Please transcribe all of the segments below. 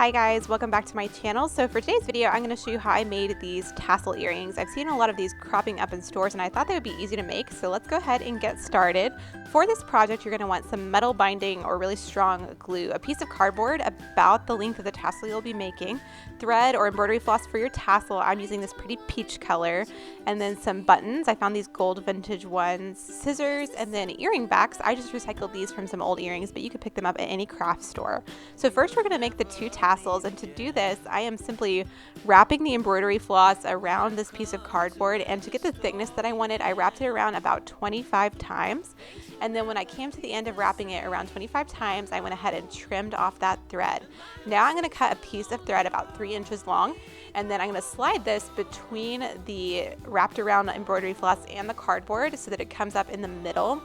Hi guys, welcome back to my channel. So for today's video, I'm going to show you how I made these tassel earrings. I've seen a lot of these cropping up in stores and I thought they would be easy to make. So let's go ahead and get started. For this project, you're going to want some metal binding or really strong glue, a piece of cardboard about the length of the tassel you'll be making, thread or embroidery floss for your tassel. I'm using this pretty peach color, and then some buttons. I found these gold vintage ones, scissors, and then earring backs. I just recycled these from some old earrings, but you could pick them up at any craft store. So first we're going to make the two tassels, and to do this I am simply wrapping the embroidery floss around this piece of cardboard, and to get the thickness that I wanted I wrapped it around about 25 times, and then when I came to the end of wrapping it around 25 times I went ahead and trimmed off that thread. Now I'm going to cut a piece of thread about 3 inches long, and then I'm going to slide this between the wrapped around embroidery floss and the cardboard so that it comes up in the middle.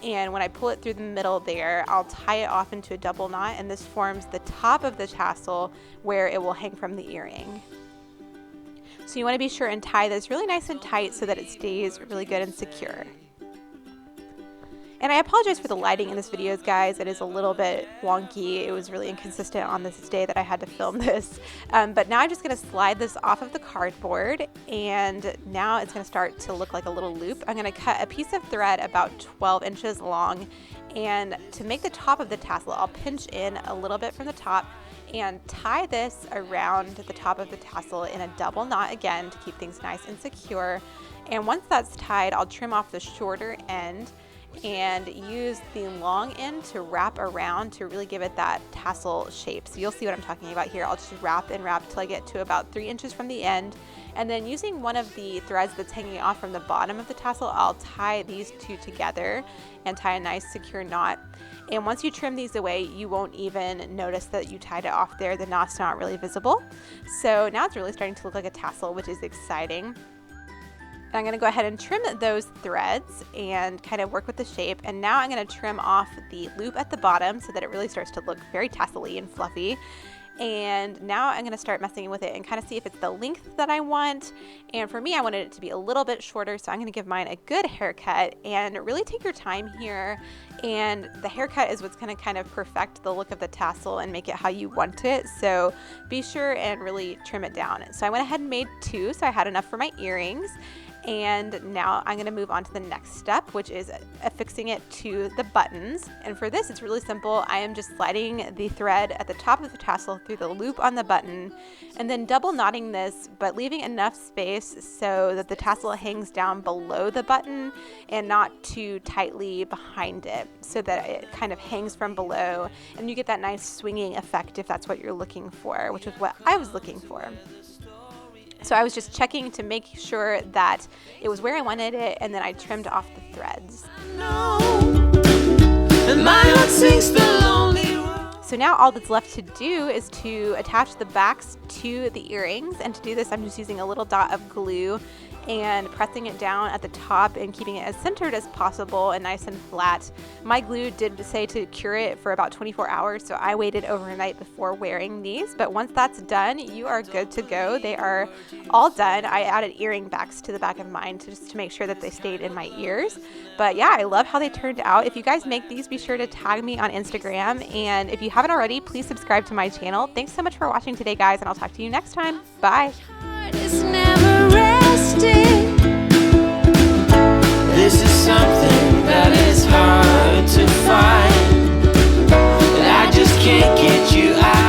And when I pull it through the middle there, I'll tie it off into a double knot, and this forms the top of the tassel where it will hang from the earring. So you want to be sure and tie this really nice and tight so that it stays really good and secure. And I apologize for the lighting in this video, guys. It is a little bit wonky. It was really inconsistent on this day that I had to film this. But now I'm just going to slide this off of the cardboard, and now it's going to start to look like a little loop. I'm going to cut a piece of thread about 12 inches long, and to make the top of the tassel, I'll pinch in a little bit from the top and tie this around the top of the tassel in a double knot again to keep things nice and secure. And once that's tied, I'll trim off the shorter end and use the long end to wrap around to really give it that tassel shape. So you'll see what I'm talking about here. I'll just wrap and wrap till I get to about 3 inches from the end, and then using one of the threads that's hanging off from the bottom of the tassel, I'll tie these two together and tie a nice secure knot. And once you trim these away, you won't even notice that you tied it off there. The knot's not really visible. So now it's really starting to look like a tassel, which is exciting. I'm going to go ahead and trim those threads and kind of work with the shape, and now I'm going to trim off the loop at the bottom so that it really starts to look very tassel-y and fluffy. And now I'm going to start messing with it and kind of see if it's the length that I want. And for me, I wanted it to be a little bit shorter, so I'm going to give mine a good haircut. And really take your time here, and the haircut is what's going to kind of perfect the look of the tassel and make it how you want it. So be sure and really trim it down. So I went ahead and made 2, so I had enough for my earrings. And now I'm going to move on to the next step, which is affixing it to the buttons. And for this, it's really simple. I am just sliding the thread at the top of the tassel through the loop on the button, and then double knotting this, but leaving enough space so that the tassel hangs down below the button and not too tightly behind it, so that it kind of hangs from below and you get that nice swinging effect if that's what you're looking for, which is what I was looking for. So I was just checking to make sure that it was where I wanted it, and then I trimmed off the threads. So now all that's left to do is to attach the backs to the earrings, and to do this I'm just using a little dot of glue and pressing it down at the top and keeping it as centered as possible and nice and flat. My glue did say to cure it for about 24 hours, so I waited overnight before wearing these, but once that's done, you are good to go. They are all done. I added earring backs to the back of mine just to make sure that they stayed in my ears. But yeah, I love how they turned out. If you guys make these, be sure to tag me on Instagram, and if you haven't already, please subscribe to my channel. Thanks so much for watching today, guys, and I'll talk to you next time. Bye. This is something that is hard to find, and I just can't get you out.